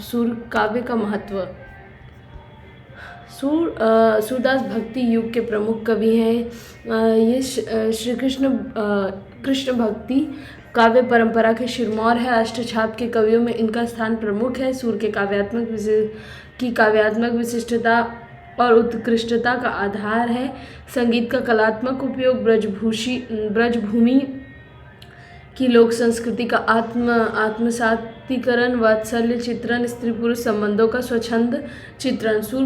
सूर काव्य का महत्व। सूरदास भक्ति युग के प्रमुख कवि हैं। ये श्री कृष्ण भक्ति काव्य परंपरा के सिरमौर है। अष्टछाप के कवियों में इनका स्थान प्रमुख है। सूर के काव्यात्मक विशिष्टता और उत्कृष्टता का आधार है। संगीत का कलात्मक उपयोग ब्रजभूमि की लोक संस्कृति का आत्मसातीकरण, वात्सल्य चित्रण, स्त्री पुरुष संबंधों का स्वच्छंद चित्रण। सूर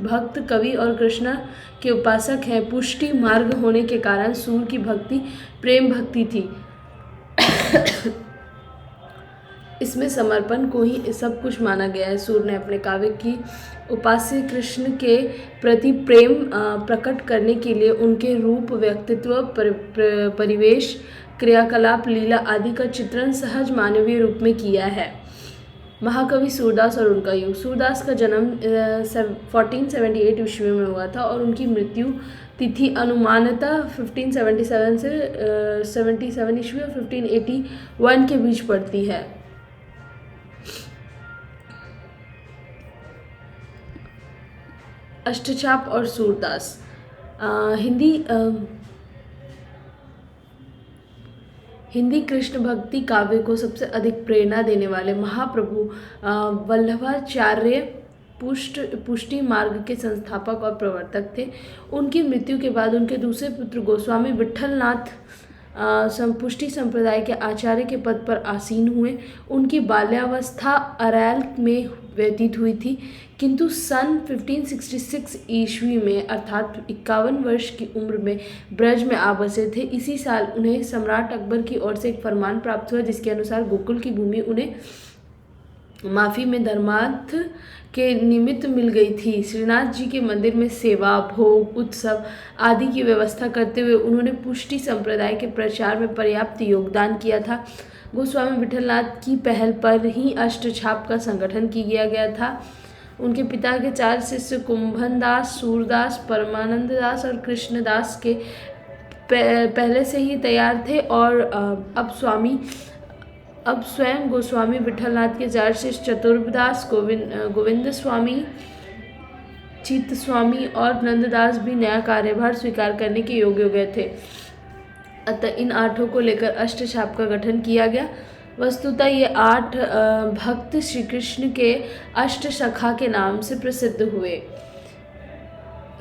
भक्त कवि और कृष्ण के उपासक हैं। पुष्टि मार्ग होने के कारण सूर की भक्ति प्रेम भक्ति थी। इसमें समर्पण को ही सब कुछ माना गया है। सूर ने अपने काव्य की उपास्य कृष्ण के प्रति प्रेम प्रकट करने के लिए उनके रूप, व्यक्तित्व, परिवेश, क्रियाकलाप, लीला आदि का चित्रण सहज मानवीय रूप में किया है। महाकवि सूरदास और उनका युग। सूरदास का जन्म 1478 ईस्वी में हुआ था और उनकी मृत्यु तिथि अनुमानतः 1577 से 77 ईस्वी और 1581 के बीच पड़ती है। अष्टछाप और सूरदास। हिंदी कृष्ण भक्ति काव्य को सबसे अधिक प्रेरणा देने वाले महाप्रभु वल्लभाचार्य पुष्टि मार्ग के संस्थापक और प्रवर्तक थे। उनकी मृत्यु के बाद उनके दूसरे पुत्र गोस्वामी विट्ठलनाथ पुष्टि संप्रदाय के आचार्य के पद पर आसीन हुए। उनकी बाल्यावस्था अरैल में व्यतीत हुई थी, किंतु सन 1566 ईस्वी में अर्थात 51 वर्ष की उम्र में ब्रज में आ बसे थे। इसी साल उन्हें सम्राट अकबर की ओर से एक फरमान प्राप्त हुआ जिसके अनुसार गोकुल की भूमि उन्हें माफी में धर्मार्थ के निमित्त मिल गई थी। श्रीनाथ जी के मंदिर में सेवा, भोग, उत्सव आदि की व्यवस्था करते हुए उन्होंने पुष्टि संप्रदाय के प्रचार में पर्याप्त योगदान किया था। गोस्वामी विट्ठलनाथ की पहल पर ही अष्टछाप का संगठन किया गया था। उनके पिता के 4 शिष्य कुंभन दास, सूरदास, परमानंद दास और कृष्णदास के पहले से ही तैयार थे और अब स्वयं गोस्वामी विट्ठलनाथ के 4 शिष्य चतुर्दास, गोविंद स्वामी, चित्त स्वामी और नंददास भी नया कार्यभार स्वीकार करने के योग्य हो गए थे। अतः इन 8 को लेकर अष्टछाप का गठन किया गया। वस्तुतः ये 8 भक्त श्री कृष्ण के अष्टसखा के नाम से प्रसिद्ध हुए।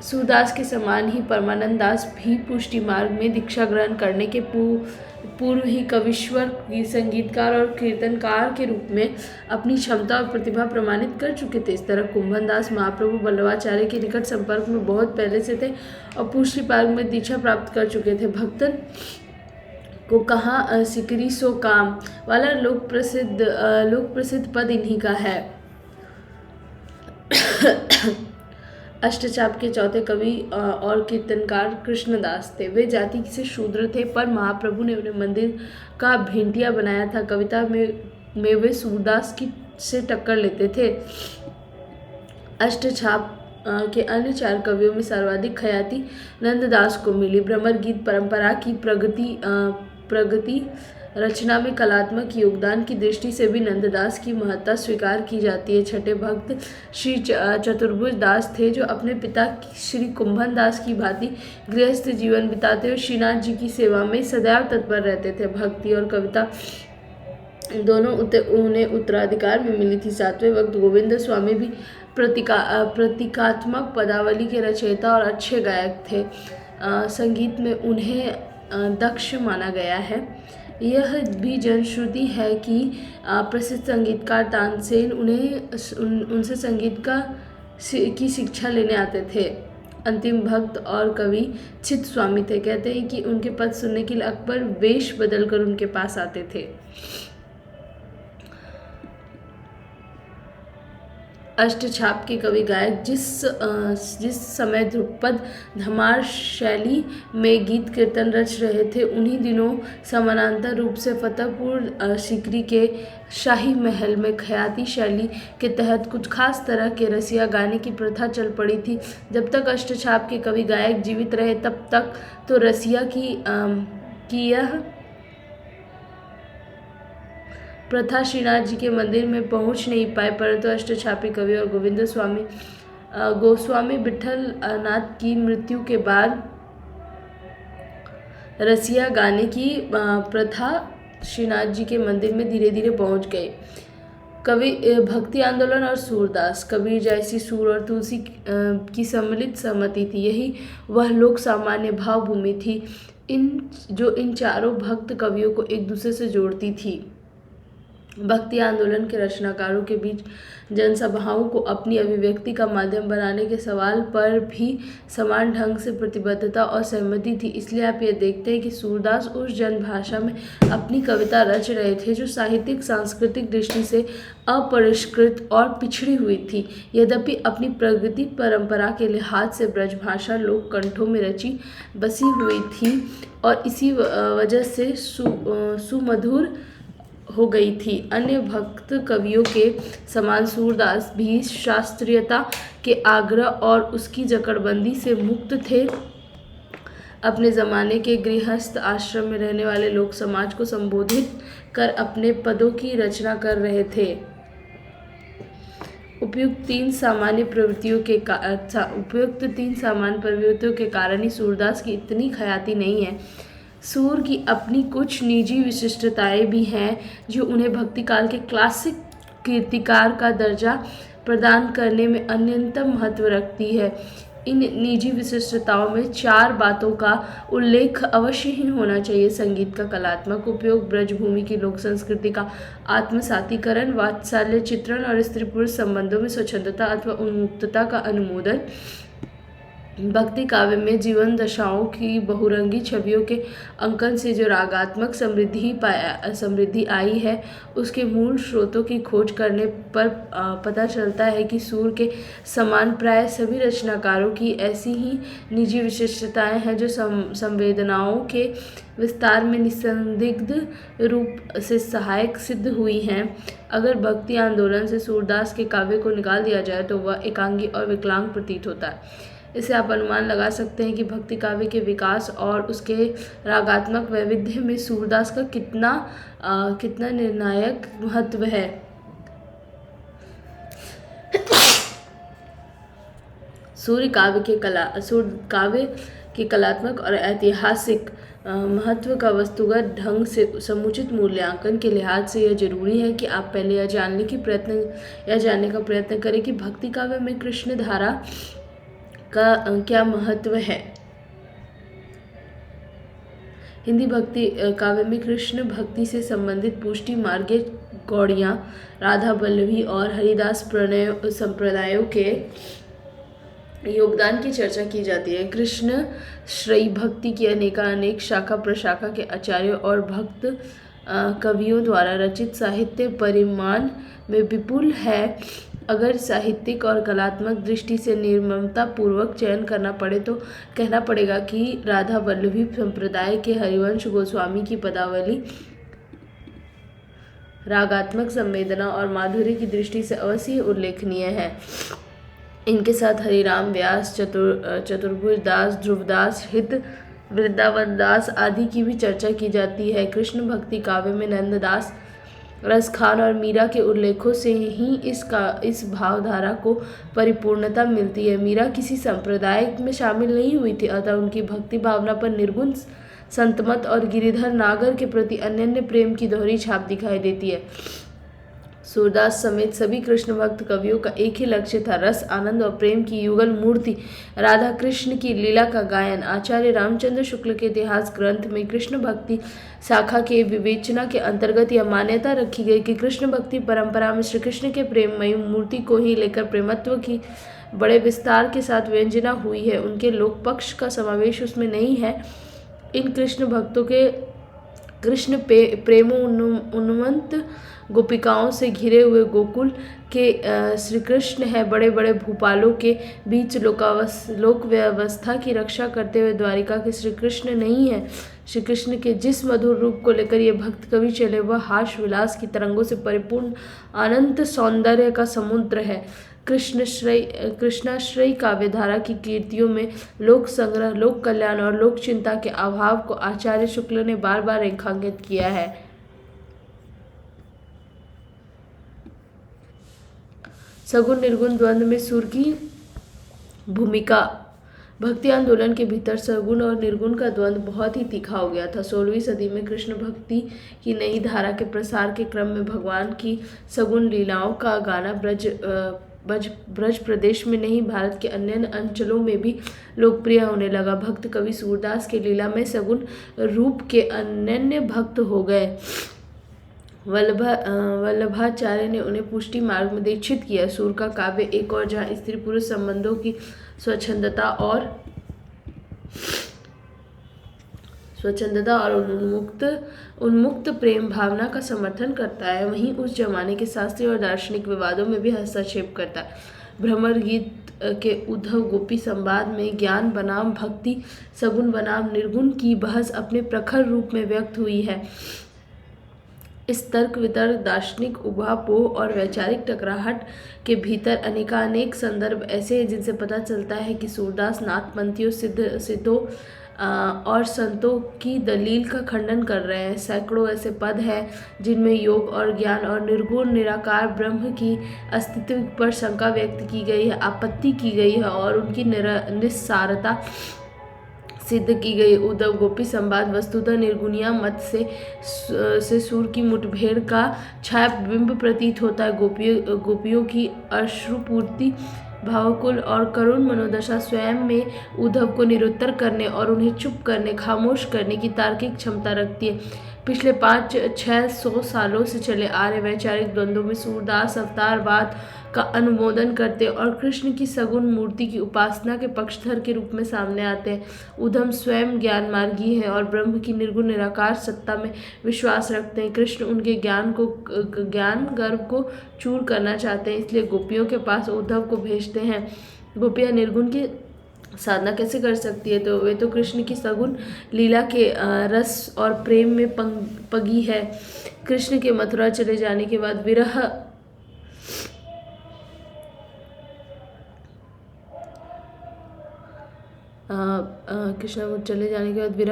सूरदास के समान ही परमानंद दास भी पुष्टि मार्ग में दीक्षा ग्रहण करने के पूर्व ही कविश्वर, संगीतकार और कीर्तनकार के रूप में अपनी क्षमता और प्रतिभा प्रमाणित कर चुके थे। इस तरह कुंभन दास महाप्रभु वल्लभाचार्य के निकट संपर्क में बहुत पहले से थे और पुष्टि मार्ग में दीक्षा प्राप्त कर चुके थे। भक्तन को कहाँ सिकरी सो काम वाला लोक प्रसिद्ध पद इन्हीं का है। अष्टछाप के चौथे कवि और कीर्तनकार कृष्णदास थे। वे जाति से शूद्र थे, पर महाप्रभु ने उन्हें मंदिर का भेंटिया बनाया था। कविता में वे सूरदास से टक्कर लेते थे। अष्टछाप के अन्य 4 कवियों में सर्वाधिक ख्याति नंददास को मिली। भ्रमर गीत परंपरा की प्रगति रचना में कलात्मक योगदान की दृष्टि से भी नंददास की महत्ता स्वीकार की जाती है। छठे भक्त श्री चतुर्भुज दास थे, जो अपने पिता श्री कुंभन दास की भांति गृहस्थ जीवन बिताते हुए श्रीनाथ जी की सेवा में सदैव तत्पर रहते थे। भक्ति और कविता दोनों उन्हें उत्तराधिकार में मिली थी। 7वें भक्त गोविंद स्वामी भी प्रतीकात्मक पदावली के रचयिता और अच्छे गायक थे। संगीत में उन्हें दक्ष माना गया है। यह भी जनश्रुति है कि प्रसिद्ध संगीतकार तानसेन उनसे संगीत की शिक्षा लेने आते थे। अंतिम भक्त और कवि चित्त स्वामी थे। कहते हैं कि उनके पद सुनने के लिए अकबर वेश बदलकर उनके पास आते थे। अष्टछाप के कवि गायक जिस समय ध्रुपद धमार शैली में गीत कीर्तन रच रहे थे, उन्हीं दिनों समानांतर रूप से फतेहपुर सीकरी के शाही महल में ख्याति शैली के तहत कुछ खास तरह के रसिया गाने की प्रथा चल पड़ी थी। जब तक अष्टछाप के कवि गायक जीवित रहे तब तक तो रसिया की यह प्रथा श्रीनाथ जी के मंदिर में पहुंच नहीं पाए, परंतु अष्टछापी कवि और गोस्वामी विठल नाथ की मृत्यु के बाद रसिया गाने की प्रथा श्रीनाथ जी के मंदिर में धीरे धीरे पहुंच गई। कवि भक्ति आंदोलन और सूरदास, कबीर जैसी सूर और तुलसी की सम्मिलित सहमति थी। यही वह लोक सामान्य भाव भूमि थी इन चारों भक्त कवियों को एक दूसरे से जोड़ती थी। भक्ति आंदोलन के रचनाकारों के बीच जनसभाओं को अपनी अभिव्यक्ति का माध्यम बनाने के सवाल पर भी समान ढंग से प्रतिबद्धता और सहमति थी। इसलिए आप ये देखते हैं कि सूरदास उस जनभाषा में अपनी कविता रच रहे थे जो साहित्यिक सांस्कृतिक दृष्टि से अपरिष्कृत और पिछड़ी हुई थी, यद्यपि अपनी प्राकृतिक परंपरा के लिहाज से ब्रजभाषा लोक कंठों में रची बसी हुई थी और इसी वजह से सुमधुर हो गई थी। अन्य भक्त कवियों के समान सूरदास भी शास्त्रीयता के आग्रह और उसकी जकड़बंदी से मुक्त थे। अपने ज़माने के गृहस्थ आश्रम में रहने वाले लोक समाज को संबोधित कर अपने पदों की रचना कर रहे थे। उपयुक्त तीन सामान्य प्रवृत्तियों के कारण ही सूरदास की इतनी ख्याति नहीं है। सूर की अपनी कुछ निजी विशिष्टताएं भी हैं जो उन्हें भक्ति काल के क्लासिक कीर्तिकार का दर्जा प्रदान करने में अन्यतम महत्व रखती है। इन निजी विशिष्टताओं में 4 बातों का उल्लेख अवश्य ही होना चाहिए: संगीत का कलात्मक उपयोग, ब्रजभूमि की लोक संस्कृति का आत्मसातीकरण, वात्सल्य चित्रण और स्त्री पुरुष संबंधों में स्वच्छंदता अथवा उन्मुक्तता का अनुमोदन। भक्ति काव्य में जीवन दशाओं की बहुरंगी छवियों के अंकन से जो रागात्मक समृद्धि आई है, उसके मूल स्रोतों की खोज करने पर पता चलता है कि सूर के समान प्राय सभी रचनाकारों की ऐसी ही निजी विशिष्टताएं हैं जो संवेदनाओं के विस्तार में निसंदिग्ध रूप से सहायक सिद्ध हुई हैं। अगर भक्ति आंदोलन से सूरदास के काव्य को निकाल दिया जाए तो वह एकांगी और विकलांग प्रतीत होता है। इससे आप अनुमान लगा सकते हैं कि भक्ति काव्य के विकास और उसके रागात्मक वैविध्य में सूरदास का कितना निर्णायक महत्व है। सूर्य काव्य के कलात्मक और ऐतिहासिक महत्व का वस्तुगत ढंग से समुचित मूल्यांकन के लिहाज से यह जरूरी है कि आप पहले यह जानने का प्रयत्न करें कि भक्ति काव्य में कृष्ण धारा का क्या महत्व है। हिंदी भक्ति काव्य में कृष्ण भक्ति से संबंधित पुष्टि मार्गे गौड़ियाँ, राधा वल्लभी और हरिदास संप्रदायों के योगदान की चर्चा की जाती है। कृष्ण श्रेय भक्ति की अनेक शाखा प्रशाखा के आचार्यों और भक्त कवियों द्वारा रचित साहित्य परिमाण में विपुल है। अगर साहित्यिक और कलात्मक दृष्टि से निर्ममता पूर्वक चयन करना पड़े तो कहना पड़ेगा कि राधा वल्लभी संप्रदाय के हरिवंश गोस्वामी की पदावली रागात्मक संवेदना और माधुर्य की दृष्टि से अवश्य उल्लेखनीय है। इनके साथ हरिराम व्यास, चतुर्भुज दास, ध्रुवदास, हित वृंदावन दास आदि की भी चर्चा की जाती है। कृष्ण भक्ति काव्य में नंददास, रसखान और मीरा के उल्लेखों से ही इस भावधारा को परिपूर्णता मिलती है। मीरा किसी संप्रदाय में शामिल नहीं हुई थी, अतः उनकी भक्ति भावना पर निर्गुण संतमत और गिरिधर नागर के प्रति अनन्य प्रेम की दोहरी छाप दिखाई देती है। सूरदास समेत सभी कृष्ण भक्त कवियों का एक ही लक्ष्य था, रस, आनंद और प्रेम की युगल मूर्ति राधा कृष्ण की लीला का गायन। आचार्य रामचंद्र शुक्ल के इतिहास ग्रंथ में कृष्ण भक्ति शाखा के विवेचना के अंतर्गत यह मान्यता रखी गई कि कृष्ण भक्ति परंपरा में श्री कृष्ण के प्रेममयी मूर्ति को ही लेकर प्रेमत्व की बड़े विस्तार के साथ व्यंजना हुई है। उनके लोक पक्ष का समावेश उसमें नहीं है। इन कृष्ण भक्तों के कृष्ण प्रेमोन्मत्त गोपिकाओं से घिरे हुए गोकुल के श्री कृष्ण है। बड़े बड़े भूपालों के बीच लोक व्यवस्था की रक्षा करते हुए द्वारिका के श्री कृष्ण नहीं है। श्री कृष्ण के जिस मधुर रूप को लेकर ये भक्त कवि चले वह हास विलास की तरंगों से परिपूर्ण अनंत सौंदर्य का समुद्र है। कृष्णाश्रयी काव्यधारा की कीर्तियों में लोक संग्रह, लोक कल्याण और लोक चिंता के अभाव को आचार्य शुक्ल ने बार बार रेखांकित किया है। सगुण निर्गुण द्वंद्व में सुर की भूमिका। भक्ति आंदोलन के भीतर सगुण और निर्गुण का द्वंद्व बहुत ही तीखा हो गया था। 16वीं सदी में कृष्ण भक्ति की नई धारा के प्रसार के क्रम में भगवान की सगुण लीलाओं का गाना ब्रज प्रदेश में नहीं, भारत के अन्य अंचलों में भी लोकप्रिय होने लगा। भक्त कवि सूरदास के लीलामय सगुण रूप के अनन्य भक्त हो गए। वल्लभाचार्य ने उन्हें पुष्टि मार्ग में दीक्षित किया। सूर का काव्य एक और जहाँ स्त्री पुरुष संबंधों की स्वच्छंदता और उन्मुक्त प्रेम भावना का समर्थन करता है, वहीं उस जमाने के शास्त्रीय और दार्शनिक विवादों में भी हस्तक्षेप करता है। भ्रमर गीत के उद्धव गोपी संवाद में ज्ञान बनाम भक्ति, सगुण बनाम निर्गुण की बहस अपने प्रखर रूप में व्यक्त हुई है। इस तर्क वितर्क, दार्शनिक उहापोह और वैचारिक टकराहट के भीतर अनेकानेक संदर्भ ऐसे हैं जिनसे पता चलता है कि सूरदास नाथपंथियों, सिद्धों और संतों की दलील का खंडन कर रहे हैं। सैकड़ों ऐसे पद हैं जिनमें योग और ज्ञान और निर्गुण निराकार ब्रह्म की अस्तित्व पर शंका व्यक्त की गई है, आपत्ति की गई है और उनकी निस्सारता सिद्ध की गई। उद्धव गोपी संवाद वस्तुतः निर्गुणिया मत से सूर की मुठभेड़ का छायाबिंब प्रतीत होता है। गोपियों की अश्रुपूर्ति, भावकुल और करुण मनोदशा स्वयं में उद्धव को निरुत्तर करने और उन्हें चुप करने, खामोश करने की तार्किक क्षमता रखती है। पिछले 500-600 सालों से चले आ रहे वैचारिक द्वंद्वों में सूरदास अवतारवाद का अनुमोदन करते और कृष्ण की सगुण मूर्ति की उपासना के पक्षधर के रूप में सामने आते हैं। उद्धव स्वयं ज्ञान मार्गी है और ब्रह्म की निर्गुण निराकार सत्ता में विश्वास रखते हैं। कृष्ण उनके ज्ञान गर्व को चूर करना चाहते हैं, इसलिए गोपियों के पास उद्धव को भेजते हैं। गोपियाँ निर्गुण की साधना कैसे कर सकती है? तो वे तो कृष्ण की सगुण लीला के रस और प्रेम में पगी है। कृष्ण के मथुरा चले जाने के बाद विरह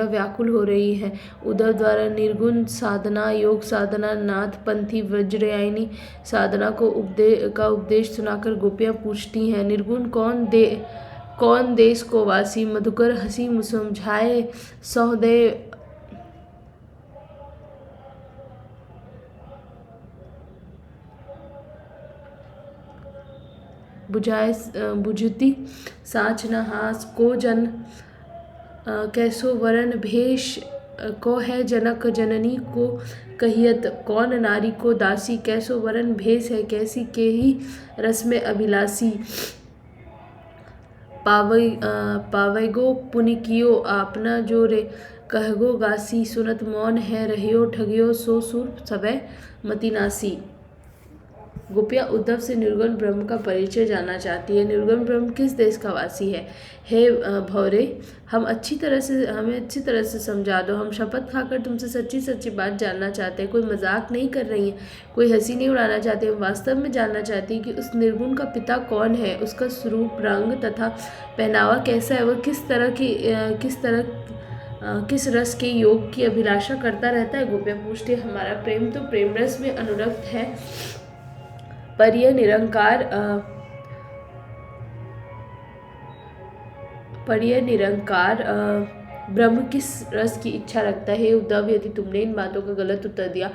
व्याकुल हो रही है। उद्धव द्वारा निर्गुण साधना, योग साधना, नाथपंथी वज्रयायनी साधना का उपदेश सुनाकर गोपियाँ पूछती हैं, निर्गुण कौन देश को वासी, मधुकर हंसी मुसमझाए सहृदय बुझती साँच न हास को जन कैसो वरण भेष को है जनक जननी को कहियत, कौन नारी को दासी, कैसो वरण भेष है कैसी के ही रस में अभिलाषी। पावैगो पुनिकियो आपना जोरे कहगो गासी, सुनत मौन है रहियो ठगियो सो सुर सवै मतिनासी। गोपियाँ उद्धव से निर्गुण ब्रह्म का परिचय जानना चाहती है। निर्गुण ब्रह्म किस देश का वासी है? हे भौरे, हमें अच्छी तरह से समझा दो। हम शपथ खाकर तुमसे सच्ची सच्ची बात जानना चाहते हैं। कोई मजाक नहीं कर रही है, कोई हंसी नहीं उड़ाना चाहते। हम वास्तव में जानना चाहती है कि उस निर्गुण का पिता कौन है, उसका स्वरूप, रंग तथा पहनावा कैसा है, वह किस रस के योग की अभिलाषा करता रहता है। गोपियाँ पूछती है, हमारा प्रेम तो प्रेम रस में अनुरक्त है, पर यह निरंकार ब्रह्म किस रस की इच्छा रखता है? उद्धव, यदि तुमने इन बातों का गलत उत्तर दिया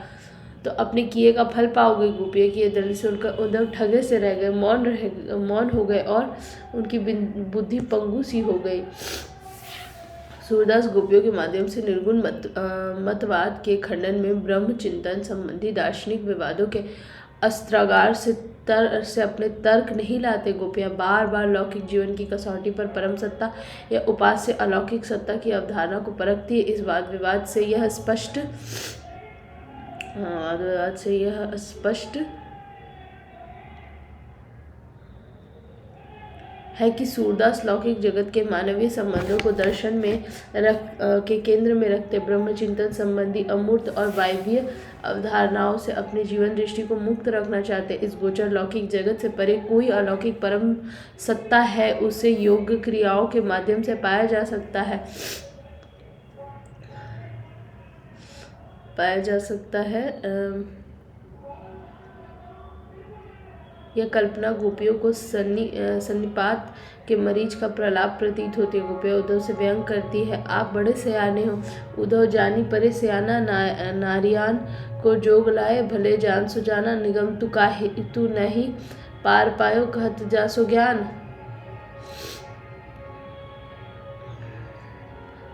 तो अपने किए का फल पाओगे। गोपियों की दलील सुनकर उद्धव ठगे से रह गए, मौन हो गए और उनकी बुद्धि पंगु सी हो गई। सूरदास गोपियों के माध्यम से निर्गुण मतवाद के खंडन में ब्रह्म चिंतन संबंधी दार्शनिक विवादों के अस्त्रागार से अपने तर्क नहीं लाते। गोपियाँ बार बार लौकिक जीवन की कसौटी पर परम सत्ता या उपास्य अलौकिक सत्ता की अवधारणा को परखती है। इस वाद विवाद से यह स्पष्ट है कि सूरदास लौकिक जगत के मानवीय संबंधों को दर्शन में के केंद्र में रखते ब्रह्मचिंतन संबंधी अमूर्त और वायवीय अवधारणाओं से अपने जीवन दृष्टि को मुक्त रखना चाहते। इस गोचर लौकिक जगत से परे कोई अलौकिक परम सत्ता है, उसे योग क्रियाओं के माध्यम से पाया जा सकता है। यह कल्पना गोपियों को सन्निपात के मरीज का प्रलाप प्रतीत होती है। गोपियाँ उद्धव से व्यंग करती है, आप बड़े सयाने हो। उद्धव जानी परे सयाना नारियान को जोग लाए, भले जान सुजाना निगम तू नहीं पार पायो कहत जासो ज्ञान।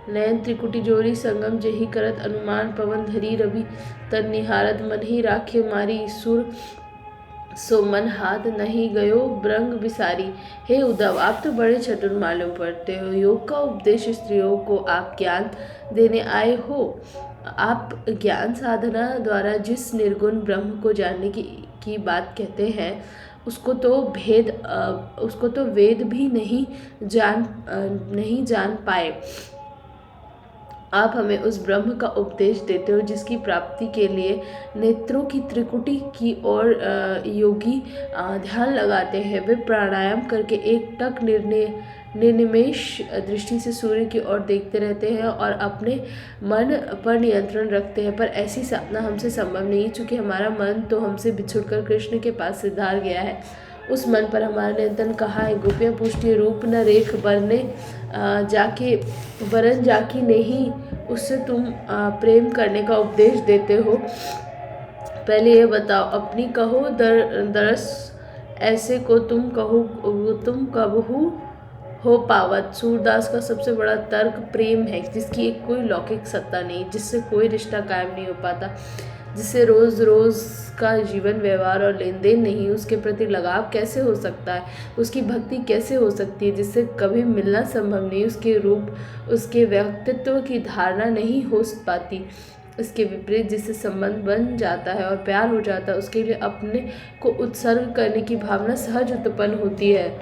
नयन त्रिकुटी जोरी संगम जेहि करत, अनुमान पवन धरी रवि तन निहारत, मन ही राखे मारी सुर सो मन हाथ नहीं गयो ब्रंग बिसारी। हे उद्धव, आप तो बड़े चतुर मालूम पड़ते हो। योग का उपदेश स्त्रियों को आप ज्ञान देने आए हो। आप ज्ञान साधना द्वारा जिस निर्गुण ब्रह्म को जानने की बात कहते हैं, उसको तो वेद भी नहीं जान पाए। आप हमें उस ब्रह्म का उपदेश देते हो जिसकी प्राप्ति के लिए नेत्रों की त्रिकुटी की ओर योगी ध्यान लगाते हैं। वे प्राणायाम करके एक टक निर्निमेष दृष्टि से सूर्य की ओर देखते रहते हैं और अपने मन पर नियंत्रण रखते हैं, पर ऐसी साधना हमसे संभव नहीं, चूँकि हमारा मन तो हमसे बिछुड़कर कृष्ण के पास सिधार गया है। उस मन पर हमारा नियंत्रण कहाँ है। गोपियाँ पूछती है, रूप न रेख वरन जाकी नहीं, उससे तुम प्रेम करने का उपदेश देते हो। पहले ये बताओ, अपनी कहो दरस ऐसे को तुम कबहू हो पावत। सूरदास का सबसे बड़ा तर्क प्रेम है, जिसकी एक कोई लौकिक सत्ता नहीं, जिससे कोई रिश्ता कायम नहीं हो पाता, जिससे रोज रोज का जीवन व्यवहार और लेन देन नहीं, उसके प्रति लगाव कैसे हो सकता है, उसकी भक्ति कैसे हो सकती है, जिससे कभी मिलना संभव नहीं, उसके रूप उसके व्यक्तित्व की धारणा नहीं हो पाती। इसके विपरीत जिससे संबंध बन जाता है और प्यार हो जाता है, उसके लिए अपने को उत्सर्ग करने की भावना सहज उत्पन्न होती है।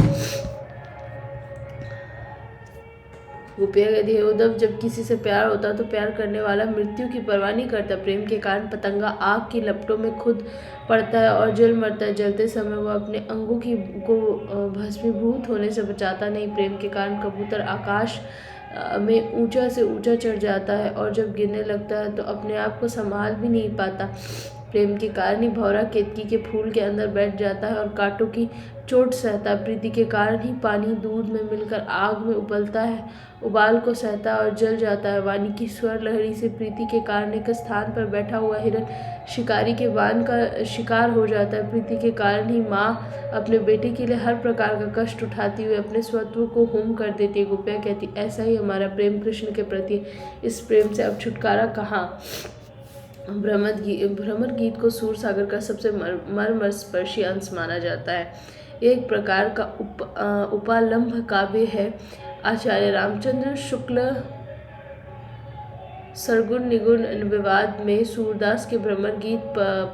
गोपियाँ कहती है, उद्धव, जब किसी से प्यार होता तो प्यार करने वाला मृत्यु की परवाह नहीं करता। प्रेम के कारण पतंगा आग की लपटों में खुद पड़ता है और जल मरता है। जलते समय वह अपने अंगों को भस्मीभूत होने से बचाता नहीं। प्रेम के कारण कबूतर आकाश में ऊंचा से ऊंचा चढ़ जाता है और जब गिरने लगता है तो अपने आप को संभाल भी नहीं पाता। प्रेम के कारण ही भौरा केतकी के फूल के अंदर बैठ जाता है और कांटों की चोट सहता है। प्रीति के कारण ही पानी दूध में मिलकर आग में उबलता है, उबाल को सहता है और जल जाता है। वाणी की स्वर लहरी से प्रीति के कारण एक स्थान पर बैठा हुआ हिरन शिकारी के बाण का शिकार हो जाता है। प्रीति के कारण ही माँ अपने बेटे के लिए हर प्रकार का कष्ट उठाती हुई अपने स्वत्व को होम कर देती है। गोपियाँ कहती, ऐसा ही हमारा प्रेम कृष्ण के प्रति। इस प्रेम से अब छुटकारा कहाँ। भ्रमर गीत को सूर सागर का सबसे मर्मस्पर्शी अंश माना जाता है। एक प्रकार का उपालंभ काव्य है। आचार्य रामचंद्र शुक्ल सरगुण निगुण विवाद में सूरदास के भ्रमर गीत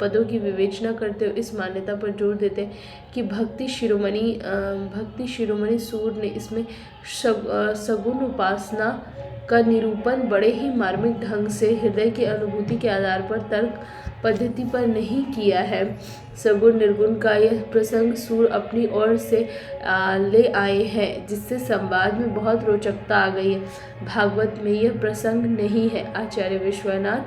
पदों की विवेचना करते हुए इस मान्यता पर जोर देते हैं कि भक्ति शिरोमणि सूर ने इसमें सगुण उपासना का निरूपण बड़े ही मार्मिक ढंग से हृदय की अनुभूति के आधार पर तर्क पद्धति पर नहीं किया है। सगुण निर्गुण का यह प्रसंग सूर अपनी ओर से ले आए हैं, जिससे संवाद में बहुत रोचकता आ गई है। भागवत में यह प्रसंग नहीं है। आचार्य विश्वनाथ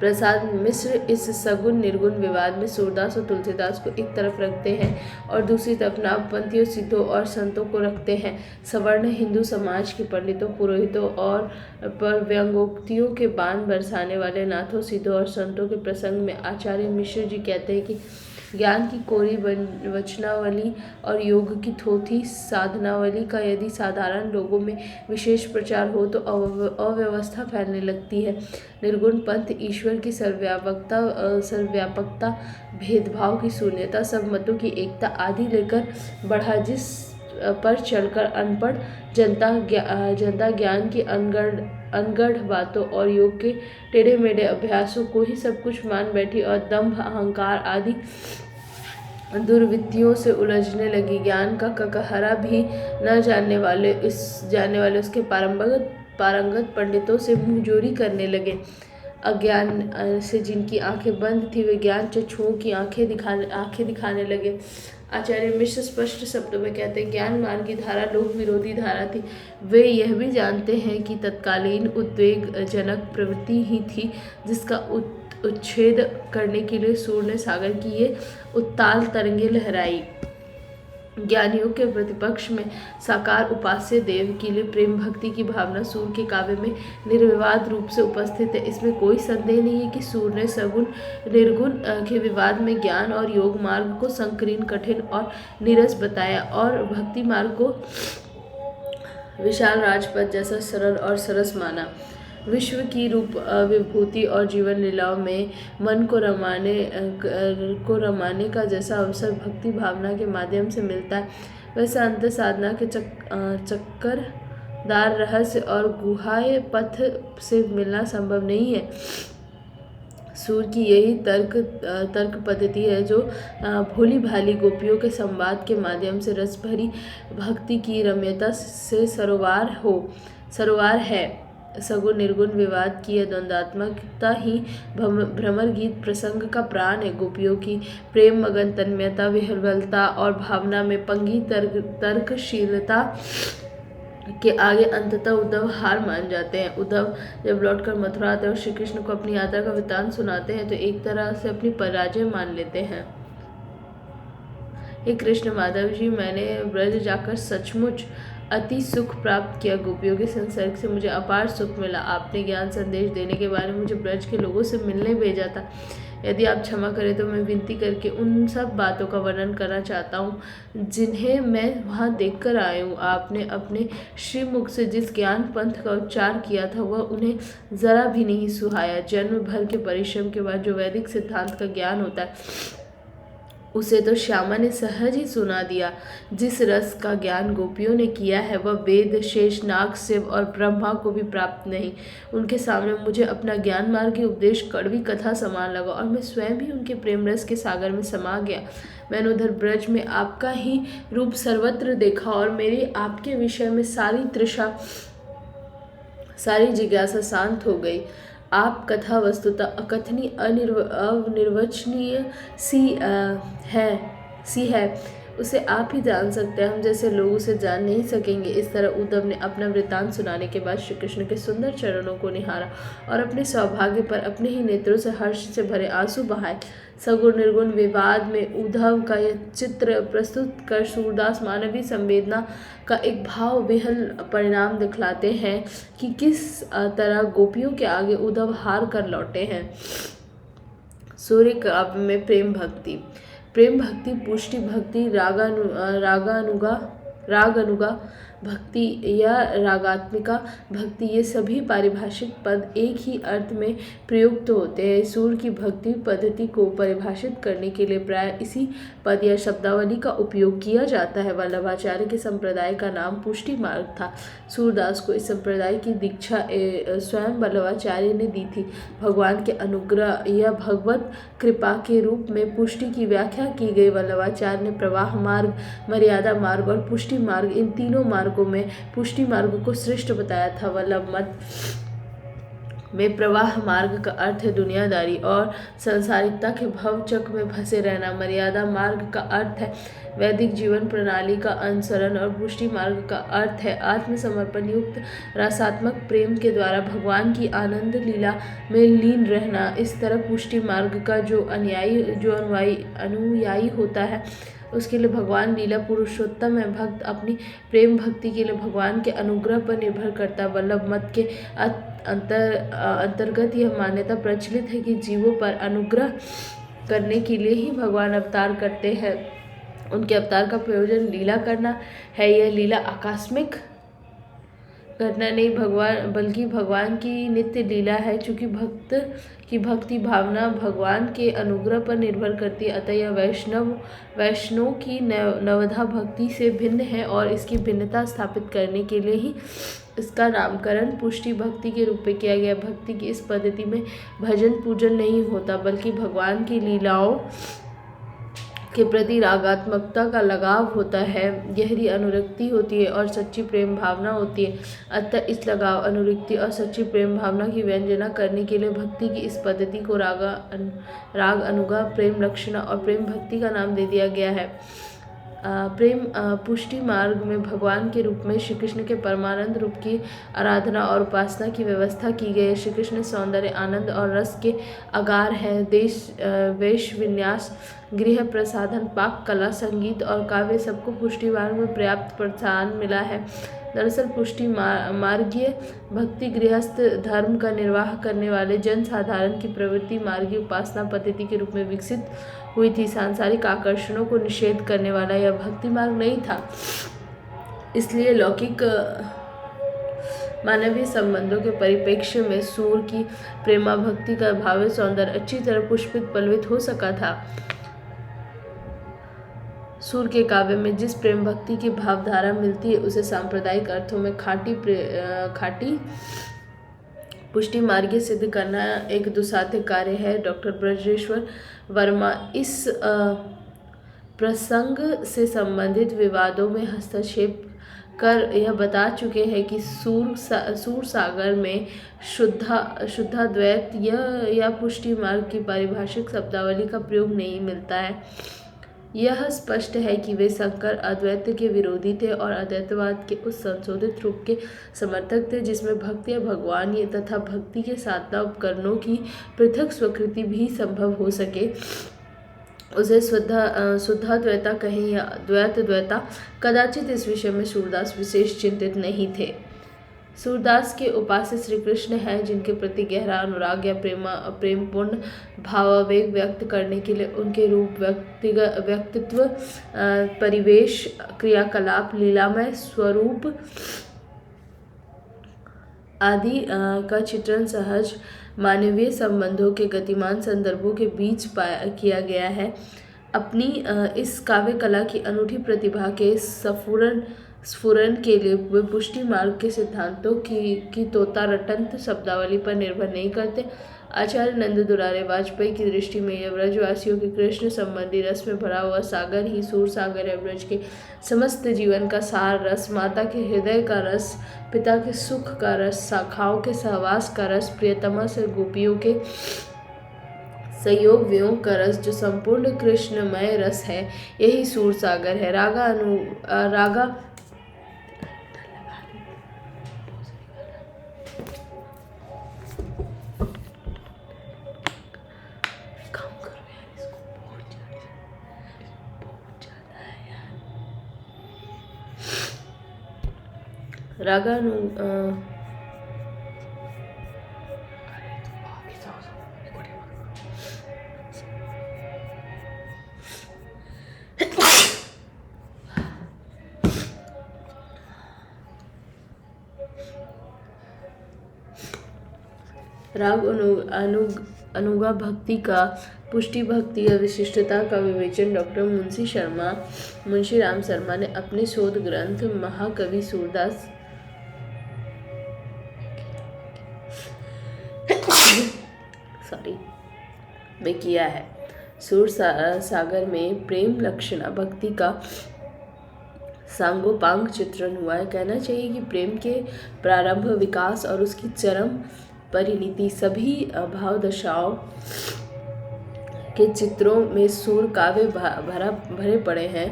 प्रसाद मिश्र इस सगुण निर्गुण विवाद में सूरदास और तुलसीदास को एक तरफ रखते हैं और दूसरी तरफ नामपंथियों, सिद्धों और संतों को रखते हैं। सवर्ण हिंदू समाज के पंडितों, पुरोहितों और पर व्यंग्योक्तियों के बाण बरसाने वाले नाथों, सिद्धों और संतों के प्रसंग में आचार्य मिश्र जी कहते हैं कि ज्ञान की कोरी वचनावली और योग की थोथी साधनावली का यदि साधारण लोगों में विशेष प्रचार हो तो अव्यवस्था फैलने लगती है। निर्गुण पंथ ईश्वर की सर्वव्यापकता, भेदभाव की शून्यता, सब मतों की एकता आदि लेकर बढ़ा, जिस पर चलकर अनपढ़ जनता ज्ञान की अनगढ़ बातों और योग के टेढ़े मेढ़े अभ्यासों को ही सब कुछ मान बैठी और दंभ, अहंकार आदि दुर्वृत्तियों से उलझने लगी। ज्ञान का ककहरा भी न जानने वाले उसके पारंगत पंडितों से मुंहजोरी करने लगे। अज्ञान से जिनकी आंखें बंद थी वे ज्ञान चक्षुओं की आंखें दिखाने लगे। आचार्य मिश्र स्पष्ट शब्दों में कहते हैं, ज्ञान मार्ग की धारा लोक विरोधी धारा थी। वे यह भी जानते हैं कि तत्कालीन उद्वेग जनक प्रवृत्ति ही थी जिसका उच्छेद करने के लिए सूर ने सागर की ये उत्ताल तरंगे लहराई। ज्ञानियों के प्रतिपक्ष में साकार उपास्य देव के लिए प्रेम भक्ति की भावना सूर के काव्य में निर्विवाद रूप से उपस्थित है। इसमें कोई संदेह नहीं है कि सूर ने सगुण निर्गुण के विवाद में ज्ञान और योग मार्ग को संकीर्ण, कठिन और नीरस बताया और भक्ति मार्ग को विशाल राजपथ जैसा सरल और सरस माना। विश्व की रूप विभूति और जीवन लीलाओं में मन को रमाने का जैसा अवसर भक्ति भावना के माध्यम से मिलता है, वैसा अंत साधना के चक्करदार रहस्य और गुहाय पथ से मिलना संभव नहीं है। सूर की यही तर्क पद्धति है जो भोली भाली गोपियों के संवाद के माध्यम से रस भरी भक्ति की रम्यता से सरोवार है। सगुण निर्गुण विवाद की यह द्वंद्वात्मकता ही भ्रमर गीत प्रसंग का प्राण है। गोपियों की प्रेम मगन तन्मयता, विह्वलता और भावना में पंगी तर्कशीलता के आगे अंततः उद्धव हार मान जाते हैं। उद्धव जब लौटकर मथुरा आते हैं और श्री कृष्ण को अपनी यात्रा का वृत्तांत सुनाते हैं तो एक तरह से अपनी पराजय मान लेते हैं। हे कृष्ण माधव जी, मैंने ब्रज जाकर सचमुच अति सुख प्राप्त किया। गोपियों के संसर्ग से मुझे अपार सुख मिला। आपने ज्ञान संदेश देने के बाद मुझे ब्रज के लोगों से मिलने भेजा था। यदि आप क्षमा करें तो मैं विनती करके उन सब बातों का वर्णन करना चाहता हूँ जिन्हें मैं वहाँ देखकर आया हूँ। आपने अपने श्रीमुख से जिस ज्ञान पंथ का उच्चार किया था वह उन्हें जरा भी नहीं सुहाया। जन्म भर के परिश्रम के बाद जो वैदिक सिद्धांत का ज्ञान होता है उसे तो श्यामा ने सहज ही सुना दिया। जिस रस का ज्ञान गोपियों ने किया है वह वेद, शेष नाग, शिव और ब्रह्मा को भी प्राप्त नहीं। उनके सामने मुझे अपना ज्ञान मार्ग की उपदेश कड़वी कथा समान लगा और मैं स्वयं ही उनके प्रेम रस के सागर में समा गया। मैंने उधर ब्रज में आपका ही रूप सर्वत्र देखा और मेरी आपके विषय में सारी तृषा, सारी जिज्ञासा शांत हो गई। आप कथा वस्तुतः अकथनीय, अनिर्वचनीय सी है, उसे आप ही जान सकते हैं, हम जैसे लोग उसे जान नहीं सकेंगे। इस तरह उद्धव ने अपना वृत्तांत सुनाने के बाद श्री कृष्ण के सुंदर चरणों को निहारा और अपने सौभाग्य पर अपने ही नेत्रों से हर्ष से भरे आंसू बहाए। सगुण निर्गुण विवाद में उद्धव का यह चित्र प्रस्तुत कर सूरदास मानवीय संवेदना का एक भाव विहल परिणाम दिखलाते हैं कि किस तरह गोपियों के आगे उद्धव हार कर लौटे हैं। सूर्य काव्य में प्रेम भक्ति, पुष्टि भक्ति, रागानुगा भक्ति या रागात्मिका भक्ति, ये सभी पारिभाषिक पद एक ही अर्थ में प्रयुक्त होते हैं। सूर की भक्ति पद्धति को परिभाषित करने के लिए प्राय इसी पद या शब्दावली का उपयोग किया जाता है। वल्लभाचार्य के संप्रदाय का नाम पुष्टि मार्ग था। सूरदास को इस संप्रदाय की दीक्षा स्वयं वल्लभाचार्य ने दी थी। भगवान के अनुग्रह या भगवत कृपा के रूप में पुष्टि की व्याख्या की गई। वल्लभाचार्य ने प्रवाह मार्ग, मर्यादा मार्ग और पुष्टि मार्ग, इन तीनों मार्गों में पुष्टि मार्ग को श्रेष्ठ बताया था। वल्लभ मत में प्रवाह मार्ग का अर्थ है दुनियादारी और संसारिकता के भवचक्र में फंसे रहना। मर्यादा मार्ग का अर्थ है वैदिक जीवन प्रणाली का अनुसरण और पुष्टि मार्ग का अर्थ है आत्मसमर्पण युक्त रसात्मक प्रेम के द्वारा भगवान की आनंद लीला में लीन रहना। इस तरह पुष्टि मार्ग का जो अनुयायी होता है उसके लिए भगवान लीला पुरुषोत्तम है। भक्त अपनी प्रेम भक्ति के लिए भगवान के अनुग्रह पर निर्भर करता है। वल्लभ मत के अंतर्गत यह मान्यता प्रचलित है कि जीवों पर अनुग्रह करने के लिए ही भगवान अवतार करते हैं। उनके अवतार का प्रयोजन लीला करना है। यह लीला आकस्मिक घटना नहीं बल्कि भगवान की नित्य लीला है। चूँकि भक्त की भक्ति भावना भगवान के अनुग्रह पर निर्भर करती है, अतः यह वैष्णव की नवधा भक्ति से भिन्न है और इसकी भिन्नता स्थापित करने के लिए ही इसका नामकरण पुष्टि भक्ति के रूप में किया गया। भक्ति की इस पद्धति में भजन पूजन नहीं होता बल्कि भगवान की लीलाओं के प्रति रागात्मकता का लगाव होता है, गहरी अनुरक्ति होती है और सच्ची प्रेम भावना होती है। अतः इस लगाव, अनुरक्ति और सच्ची प्रेम भावना की व्यंजना करने के लिए भक्ति की इस पद्धति को राग अनुगा, प्रेम लक्षणा और प्रेम भक्ति का नाम दे दिया गया है। प्रेम पुष्टि मार्ग में भगवान के रूप में श्री कृष्ण के परमानंद रूप की आराधना और उपासना की व्यवस्था की गई है। श्री कृष्ण सौंदर्य, आनंद और रस के अगार हैं। वेश विन्यास, गृह प्रसाधन, पाक कला, संगीत और काव्य सबको पुष्टि मार्ग में पर्याप्त प्रोत्साहन मिला है। दरअसल पुष्टि मार्गीय भक्ति गृहस्थ धर्म का निर्वाह करने वाले जन साधारण की प्रवृत्ति मार्गीय उपासना पद्धति के रूप में विकसित हुई थी। सांसारिक आकर्षणों को निषेध करने वाला यह भक्ति मार्ग नहीं था, इसलिए लौकिक मानवीय संबंधों के परिप्रेक्ष्य में सूर की प्रेमा भक्ति का भाव्य सौंदर्य अच्छी तरह पुष्पित पल्लवित हो सका था। सूर के काव्य में जिस प्रेम भक्ति की भावधारा मिलती है उसे सांप्रदायिक अर्थों में खाटी पुष्टि मार्ग सिद्ध करना एक दुस्साध्य कार्य है। डॉक्टर ब्रजेश्वर वर्मा इस प्रसंग से संबंधित विवादों में हस्तक्षेप कर यह बता चुके हैं कि सूर सागर में शुद्धाद्वैत या पुष्टि मार्ग की पारिभाषिक शब्दावली का प्रयोग नहीं मिलता है। यह स्पष्ट है कि वे शंकर अद्वैत के विरोधी थे और अद्वैतवाद के उस संशोधित रूप के समर्थक थे जिसमें भक्ति या भगवान तथा भक्ति के साधना उपकरणों की पृथक स्वीकृति भी संभव हो सके। उसे शुद्धाद्वैता कहें या द्वैता, कदाचित इस विषय में सूरदास विशेष चिंतित नहीं थे। सूरदास के उपास्य श्री कृष्ण हैं, जिनके प्रति गहरा अनुराग या प्रेमपूर्ण भावावेग व्यक्त करने के लिए उनके रूप, व्यक्तित्व, परिवेश, क्रियाकलाप, लीलामय स्वरूप आदि का चित्रण सहज मानवीय संबंधों के गतिमान संदर्भों के बीच किया गया है। अपनी इस काव्य कला की अनूठी प्रतिभा के स्फुरन के लिए वे पुष्टि मार्ग के सिद्धांतों की तोता रटंत शब्दावली पर निर्भर नहीं करते। आचार्य नंद दुलारे वाजपेयी की दृष्टि में यह ब्रजवासियों के कृष्ण संबंधी रस में भरा हुआ सागर ही सूर सागर है। ब्रज के समस्त जीवन का सार रस, माता के हृदय का रस, पिता के सुख का रस, शाखाओं के सहवास का रस, प्रियतमा से गोपियों के संयोग वियोग का रस, जो संपूर्ण कृष्णमय रस है, यही सूर सागर है। रागा अनुगा भक्ति का पुष्टि भक्ति या विशिष्टता का विवेचन डॉक्टर मुंशी राम शर्मा ने अपने शोध ग्रंथ महाकवि सूरदास में किया है। सूर सागर में प्रेम लक्षणा भक्ति का सांगोपांग चित्रण हुआ है। कहना चाहिए कि प्रेम के प्रारंभ, विकास और उसकी चरम परिणति सभी भाव दशाओं के चित्रों में सूर काव्य भरे पड़े हैं।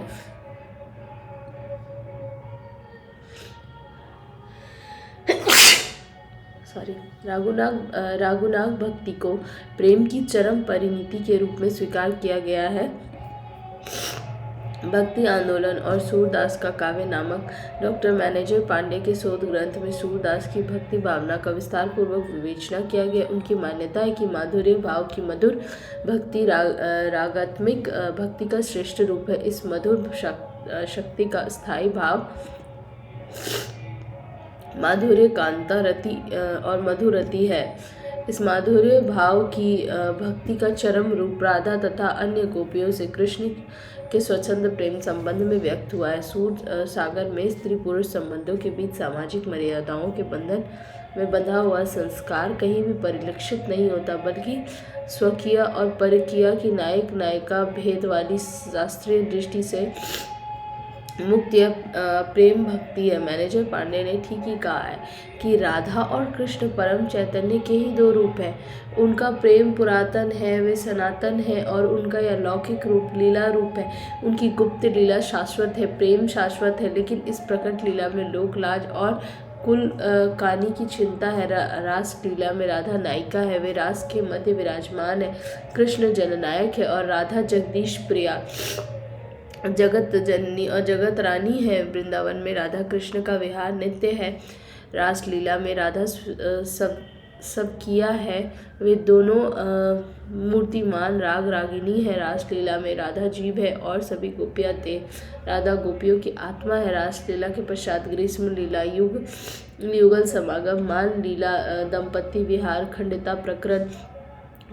रागुनाग भक्ति को प्रेम की चरम परिणति के रूप में स्वीकार किया गया है। भक्ति आंदोलन और सूरदास का काव्य नामक डॉक्टर मैनेजर पांडे के शोध ग्रंथ में सूरदास की भक्ति भावना का विस्तार पूर्वक विवेचना किया गया। उनकी मान्यता है कि माधुर्य भाव की मधुर भक्ति रागात्मिक भक्ति का श्रेष्ठ रूप है। इस मधुर शक्ति का स्थायी भाव माधुर्य कांता रति और मधुरति है। इस माधुर्य भाव की भक्ति का चरम रूप राधा तथा अन्य गोपियों से कृष्ण के स्वच्छंद प्रेम संबंध में व्यक्त हुआ है। सूर सागर में स्त्री पुरुष संबंधों के बीच सामाजिक मर्यादाओं के बंधन में बंधा हुआ संस्कार कहीं भी परिलक्षित नहीं होता, बल्कि स्वकीय और परकीय की नायक नायिका भेद वाली शास्त्रीय दृष्टि से मुक्ति प्रेम भक्ति है। मैनेजर पांडे ने ठीक ही कहा है कि राधा और कृष्ण परम चैतन्य के ही दो रूप हैं। उनका प्रेम पुरातन है, वे सनातन है, और उनका यह अलौकिक रूप लीला रूप है। उनकी गुप्त लीला शाश्वत है, प्रेम शाश्वत है, लेकिन इस प्रकट लीला में लोक लाज और कुल कानी की चिंता है। रास लीला में राधा नायिका है, वे रास के मध्य विराजमान है। कृष्ण जननायक है और राधा जगदीश प्रिया जगत जननी और जगत रानी है। वृंदावन में राधा कृष्ण का विहार नित्य है। रास लीला में राधा सब किया है, वे दोनों मूर्तिमान राग रागिनी है। रास लीला में राधा जीव है और सभी गोपियाँ ते। राधा गोपियों की आत्मा है। रास लीला के पश्चात ग्रीष्म लीला, युगल समागम, मान लीला, दंपति विहार, खंडिता प्रकरण,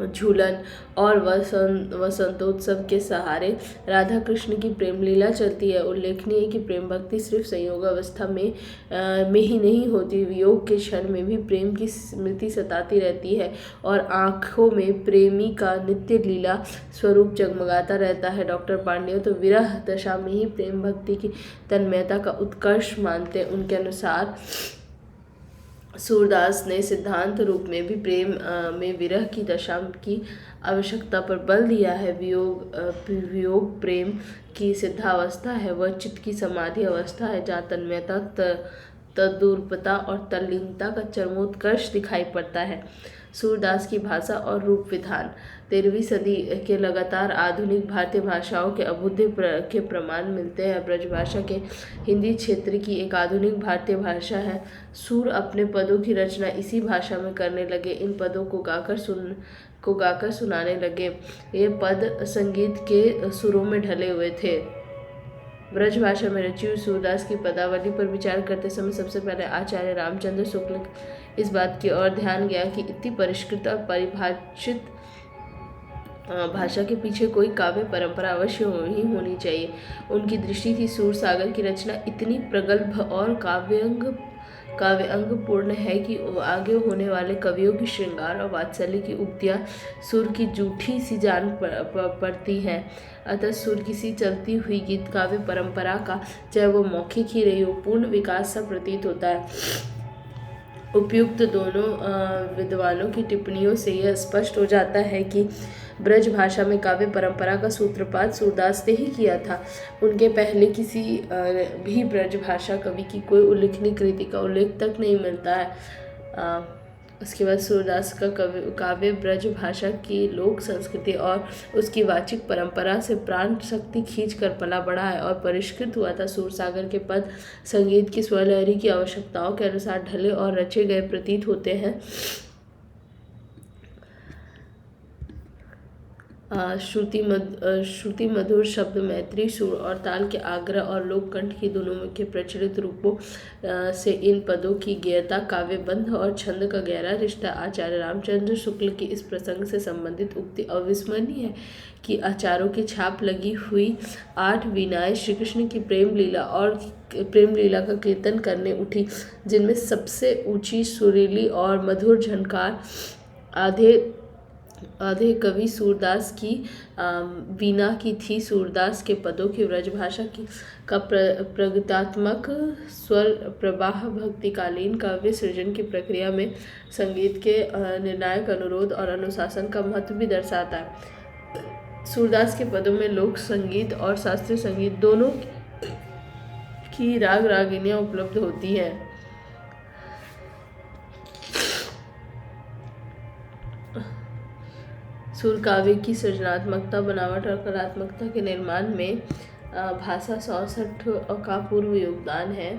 झूलन और वसंतोत्सव के सहारे राधा कृष्ण की प्रेम लीला चलती है। उल्लेखनीय है कि प्रेम भक्ति सिर्फ संयोग अवस्था में ही नहीं होती, वियोग के क्षण में भी प्रेम की स्मृति सताती रहती है और आँखों में प्रेमी का नित्य लीला स्वरूप जगमगाता रहता है। डॉक्टर पांडेय तो विरह दशा में ही प्रेम भक्ति की तन्मयता का उत्कर्ष मानते हैं। उनके अनुसार सूरदास ने सिद्धांत रूप में भी प्रेम में विरह की दशा की आवश्यकता पर बल दिया है। वियोग प्रेम की सिद्धावस्था है, वह चित्त की समाधि अवस्था है जहाँ तन्मयता, तद्रूपता और तल्लीनता का चरमोत्कर्ष दिखाई पड़ता है। सूरदास की भाषा और रूप विधान 13वीं सदी के लगातार आधुनिक भारतीय भाषाओं के अभ्युदय के प्रमाण मिलते हैं। ब्रजभाषा के हिंदी क्षेत्र की एक आधुनिक भारतीय भाषा है। सूर अपने पदों की रचना इसी भाषा में करने लगे। इन पदों को गाकर सुनाने लगे। ये पद संगीत के सुरों में ढले हुए थे। ब्रजभाषा में रची हुई सूरदास की पदावली पर विचार करते समय सबसे पहले आचार्य रामचंद्र शुक्ल इस बात की ओर ध्यान गया कि इतनी परिष्कृत और परिभाषित भाषा के पीछे कोई काव्य परंपरा अवश्य ही होनी चाहिए। उनकी दृष्टि थी सूर सागर की रचना इतनी प्रगल्भ और काव्यांग पूर्ण है कि आगे होने वाले कवियों की श्रृंगार और वात्सल्य की उक्तियाँ सुर की जूठी सी जान पड़ती हैं। अतः सुर की सी चलती हुई गीत काव्य परंपरा का, चाहे वो मौखिक ही रही हो, पूर्ण विकास सा प्रतीत होता है। उपयुक्त दोनों विद्वानों की टिप्पणियों से यह स्पष्ट हो जाता है कि ब्रज भाषा में काव्य परंपरा का सूत्रपात सूरदास ने ही किया था। उनके पहले किसी भी ब्रज भाषा कवि की कोई उल्लेखनीय कृति का उल्लेख तक नहीं मिलता है। उसके बाद सूरदास का काव्य ब्रज भाषा की लोक संस्कृति और उसकी वाचिक परंपरा से प्राण शक्ति खींच कर पला बढ़ा है और परिष्कृत हुआ था। सूरसागर के पद संगीत की स्वलहरी की आवश्यकताओं के अनुसार ढले और रचे गए प्रतीत होते हैं। श्रुति मधुर शब्द मैत्री, सुर और ताल के आग्रह और लोककंठ की दोनों मुख्य प्रचलित रूपों से इन पदों की गहरता, काव्यबंध और छंद का गहरा रिश्ता। आचार्य रामचंद्र शुक्ल की इस प्रसंग से संबंधित उक्ति अविस्मरणीय है कि आचार्यों की छाप लगी हुई 8 वीणाएं श्री कृष्ण की प्रेम लीला का कीर्तन करने उठी, जिनमें सबसे ऊंची सुरीली और मधुर झनकार आधे कवि सूरदास की वीणा की थी। सूरदास के पदों की ब्रजभाषा का प्रगतात्मक स्वर प्रवाह भक्तिकालीन काव्य सृजन की प्रक्रिया में संगीत के निर्णायक अनुरोध और अनुशासन का महत्व भी दर्शाता है। सूरदास के पदों में लोक संगीत और शास्त्रीय संगीत दोनों की राग रागिनियाँ उपलब्ध होती हैं। सुर काव्य की सृजनात्मकता, बनावट और कलात्मकता के निर्माण में भाषा 64 का पूर्व योगदान है।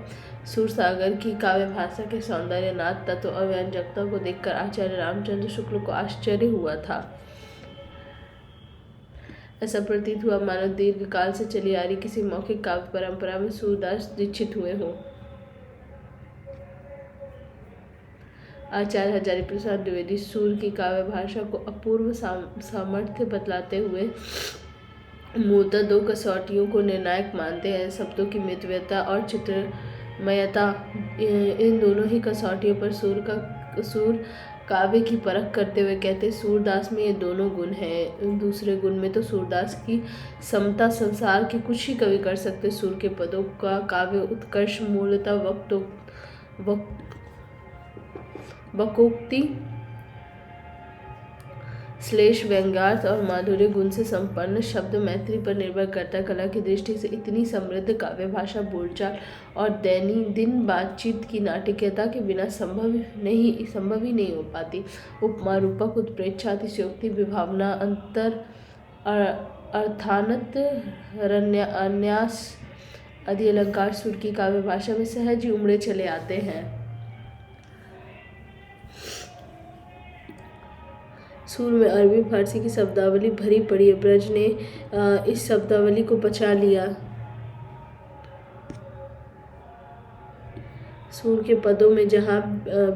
सूरसागर की काव्य भाषा के सौंदर्य, नाद तत्व और व्यंजकता को देखकर आचार्य रामचंद्र शुक्ल को आश्चर्य हुआ था। ऐसा प्रतीत हुआ मानो दीर्घ काल से चली आ रही किसी मौखिक काव्य परंपरा में सूरदास दीक्षित हुए हों। आचार्य हजारी प्रसाद द्विवेदी सूर की काव्य भाषा को अपूर्व सामर्थ्य बतलाते हुए मूलतः 2 कसौटियों को निर्णायक मानते हैं: शब्दों की मितव्यता और चित्रमयता। इन दोनों ही कसौटियों पर सूर काव्य की परख करते हुए कहते सूरदास में ये दोनों गुण हैं। दूसरे गुण में तो सूरदास की समता संसार के कुछ ही कवि कर सकते। सुर के पदों का काव्य उत्कर्ष मूलतः वक्रोक्ति श्लेष व्यंग्यार्थ और माधुर्य गुण से संपन्न शब्द मैत्री पर निर्भर करता है। कला की दृष्टि से इतनी समृद्ध काव्य भाषा बोलचाल और दिन बातचीत की नाटकीयता के बिना संभव ही नहीं हो पाती। उपमा रूपक उत्प्रेक्षा अतिशयोक्ति विभावना अंतर अर्थानत अन्यास आदि अलंकार सुर की काव्य भाषा में सहज ही उमड़े चले आते हैं। सुर में अरबी फारसी की शब्दावली भरी पड़ी है। ब्रज ने इस शब्दावली को बचा लिया। सुर के पदों में जहाँ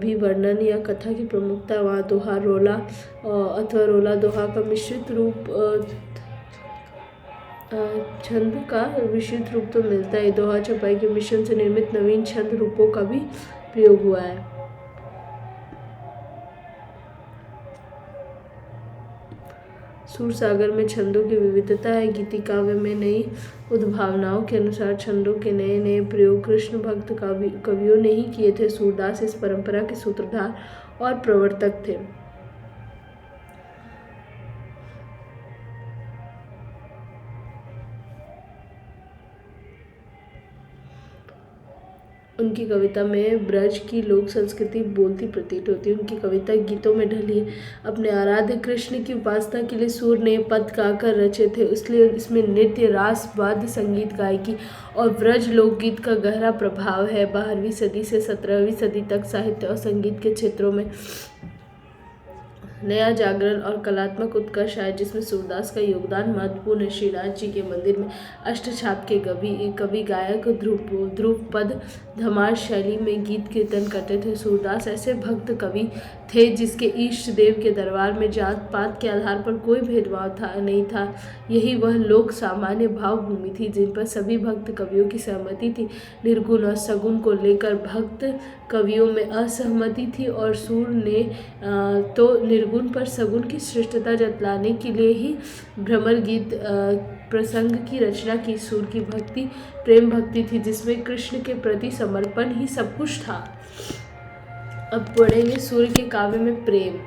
भी वर्णन या कथा की प्रमुखता वहाँ दोहा रोला अथवा रोला दोहा का मिश्रित रूप छंद का विस्तृत रूप तो मिलता है। दोहा छपाई के मिश्रण से निर्मित नवीन छंद रूपों का भी प्रयोग हुआ है। सुर सागर में छंदों की विविधता है। गीति काव्य में नई उद्भावनाओं के अनुसार छंदों के नए नए प्रयोग कृष्ण भक्त कवियों ने ही किए थे। सूरदास इस परंपरा के सूत्रधार और प्रवर्तक थे। उनकी कविता में ब्रज की लोक संस्कृति बोलती प्रतीत होती है। उनकी कविता गीतों में ढली है। अपने आराध्य कृष्ण की उपासना के लिए सूर ने पद गाकर रचे थे, इसलिए इसमें नृत्य रास वाद्य संगीत गायकी और ब्रज लोकगीत का गहरा प्रभाव है। 12वीं सदी से 17वीं सदी तक साहित्य और संगीत के क्षेत्रों में नया जागरण और कलात्मक उत्कर्ष आया, जिसमें सूरदास का योगदान महत्वपूर्ण है। श्रीनाथ जी के मंदिर में अष्टछाप के कवि गायक ध्रुवपद धमार शैली में गीत कीर्तन करते थे। सूरदास ऐसे भक्त कवि थे जिसके इष्ट देव के दरबार में जात पात के आधार पर कोई भेदभाव नहीं था। यही वह लोक सामान्य भाव भूमि थी जिन पर सभी भक्त कवियों की सहमति थी। निर्गुण और सगुण को लेकर भक्त कवियों में असहमति थी और सूर ने तो निर्गुण पर सगुण की श्रेष्ठता जतलाने के लिए ही भ्रमर गीत प्रसंग की रचना की। सूर की भक्ति प्रेम भक्ति थी जिसमें कृष्ण के प्रति समर्पण ही सब कुछ था। अब पढ़ेंगे सूर के काव्य में प्रेम।